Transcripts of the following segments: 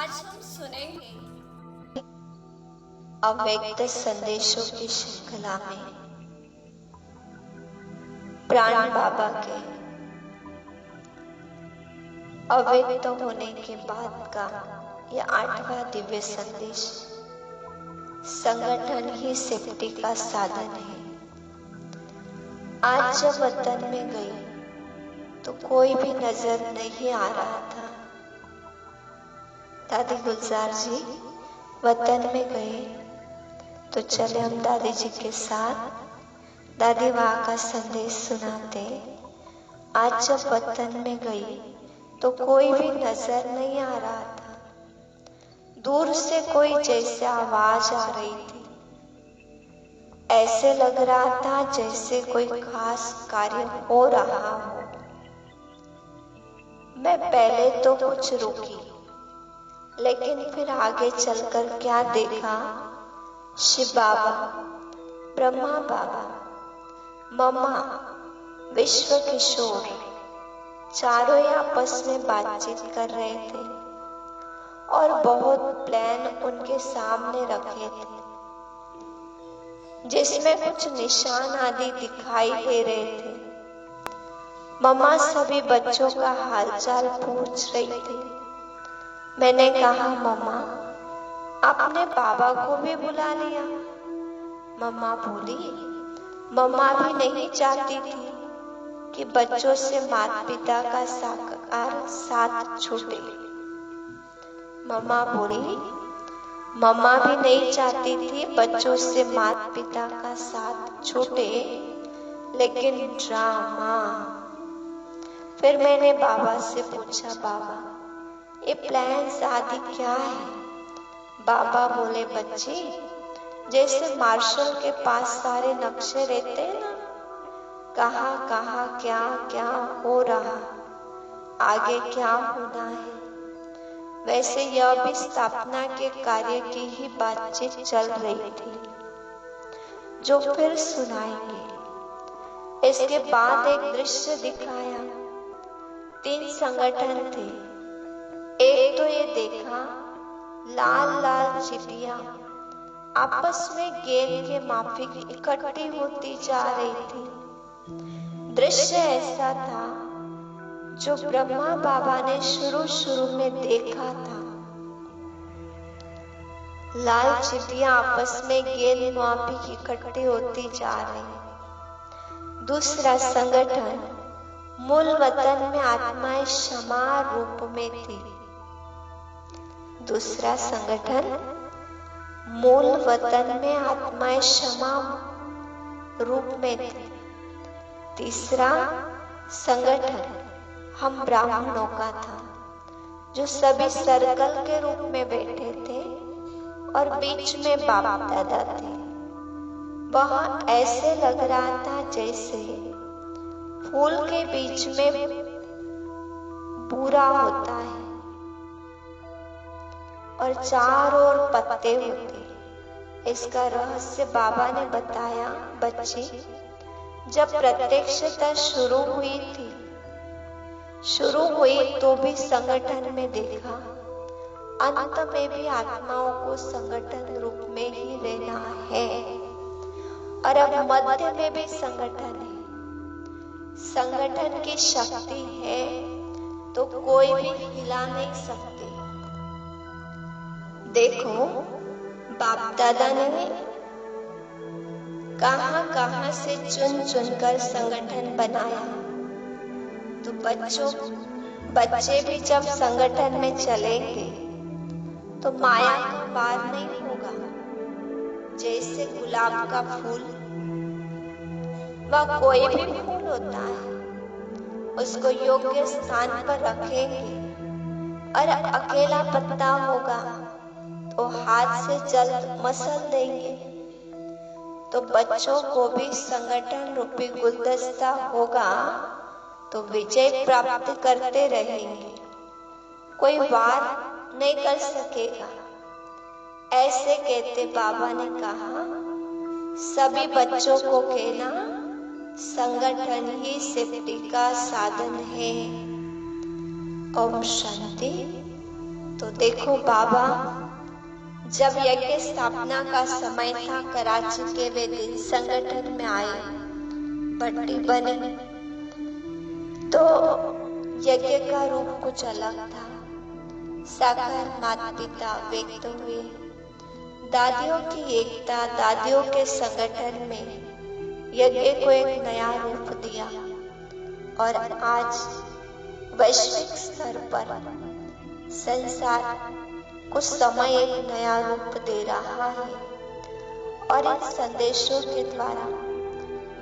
आज हम सुनेंगे अव्यक्त संदेशों की श्रृंखला में प्राण बाबा के अव्यक्त होने के बाद का यह 8वां दिव्य संदेश संगठन ही सेफ्टी का साधन है। आज जब वतन में गई तो कोई भी नजर नहीं आ रहा था। दादी गुलजार जी वतन में गए तो चले हम दादी जी के साथ दादी वहाँ का संदेश सुनाते। आज जब वतन में गई तो कोई भी नजर नहीं आ रहा था। दूर से कोई जैसे आवाज आ रही थी, ऐसे लग रहा था जैसे कोई खास कार्य हो रहा हो। मैं पहले तो कुछ रुकी, लेकिन फिर आगे चलकर क्या देखा, शिव बाबा, ब्रह्मा बाबा, मम्मा, विश्व किशोर चारों ही आपस में बातचीत कर रहे थे और बहुत प्लान उनके सामने रखे थे, जिसमें कुछ निशान आदि दिखाई दे रहे थे। मम्मा सभी बच्चों का हालचाल पूछ रही थी। मैंने कहा, मम्मा आपने बाबा को भी बुला लिया? मम्मा बोली, मम्मा भी नहीं चाहती थी कि बच्चों से माता पिता का साथ छूटे। मम्मा बोली, मम्मा भी नहीं चाहती थी बच्चों से माता पिता का साथ छूटे, लेकिन ड्रामा। फिर मैंने बाबा से पूछा, बाबा ये प्लान आदि क्या है? बाबा बोले, बच्ची जैसे मार्शल के पास सारे नक्शे रहते हैं ना, कहाँ कहाँ क्या क्या हो रहा, आगे क्या होना है, वैसे यह भी स्थापना के कार्य की ही बातचीत चल रही थी, जो फिर सुनाएंगे। इसके बाद एक दृश्य दिखाया। 3 संगठन थे। एक तो ये देखा, लाल लाल चिड़िया आपस में गेंद के माफिक इकट्ठी होती जा रही थी। दृश्य ऐसा था जो ब्रह्मा बाबा ने शुरू में देखा था। लाल चिड़िया आपस में गेंद माफिक इकट्ठी होती जा रही। दूसरा संगठन मूल वतन में आत्माएं क्षमा रूप में थी। दूसरा संगठन मूल वतन में आत्माएं क्षमा रूप में थी। तीसरा संगठन हम ब्राह्मणों का था, जो सभी सर्कल के रूप में बैठे थे और बीच में बाप दादा थे। वह ऐसे लग रहा था जैसे फूल के बीच में बूरा होता है और चारों ओर पत्ते होते। इसका रहस्य बाबा ने बताया, बच्ची जब प्रत्यक्षता शुरू हुई तो भी संगठन में देखा, अंत में भी आत्माओं को संगठन रूप में ही रहना है, और अब मध्य में भी संगठन है। संगठन की शक्ति है तो कोई भी हिला नहीं सकती। देखो बाप दादा ने कहां कहां से चुन चुनकर संगठन बनाया, तो बच्चे भी जब संगठन में चलेंगे तो माया का वार नहीं होगा। जैसे गुलाब का फूल, वह कोई भी फूल होता है, उसको योग्य स्थान पर रखेंगे और अकेला पत्ता होगा तो हाथ से जल मसल देंगे। तो बच्चों को भी संगठन रूपी गुलदस्ता होगा तो विजय प्राप्त करते रहेंगे, कोई वार नहीं कर सकेगा। ऐसे कहते बाबा ने कहा, सभी बच्चों को कहना संगठन ही सेफ्टी का साधन है। ओम शांति। तो देखो बाबा, जब यज्ञ स्थापना का समय था, कराची के वे दिन संगठन में आए, भट्टी बनी, तो यज्ञ का रूप कुछ अलग था। साकार माता पिता व्यक्त हुए, दादियों की एकता, दादियों के संगठन में यज्ञ को एक नया रूप दिया। और आज वैश्विक स्तर पर संसार कुछ समय एक नया रूप दे रहा है। और इन संदेशों के द्वारा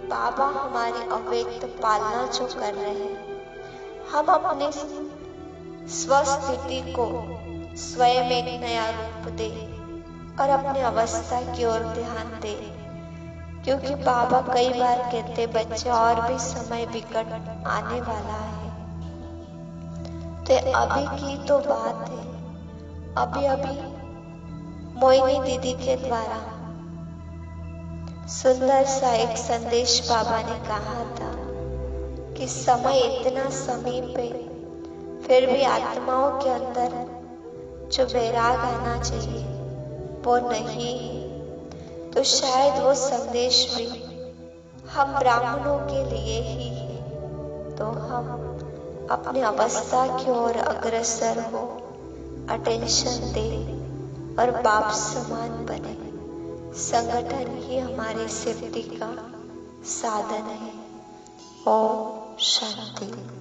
बाबा हमारी अव्यक्त पालना जो कर रहे हैं, हम अपनी स्वस्थिति को स्वयं एक नया रूप दे और अपनी अवस्था की ओर ध्यान दे। क्योंकि बाबा कई बार कहते, बच्चे और भी समय विकट आने वाला है। तो अभी की तो बात है, अभी मोहिनी दीदी के द्वारा सुंदर सा एक संदेश बाबा ने कहा था कि समय इतना समीप है, फिर भी आत्माओं के अंदर जो वैराग आना चाहिए वो नहीं है। तो शायद वो संदेश भी हम ब्राह्मणों के लिए ही है। तो हम अपनी अवस्था की ओर अग्रसर हो, अटेंशन दे और बाप समान बने। संगठन ही हमारी सिद्धि का साधन है। ओम शांति।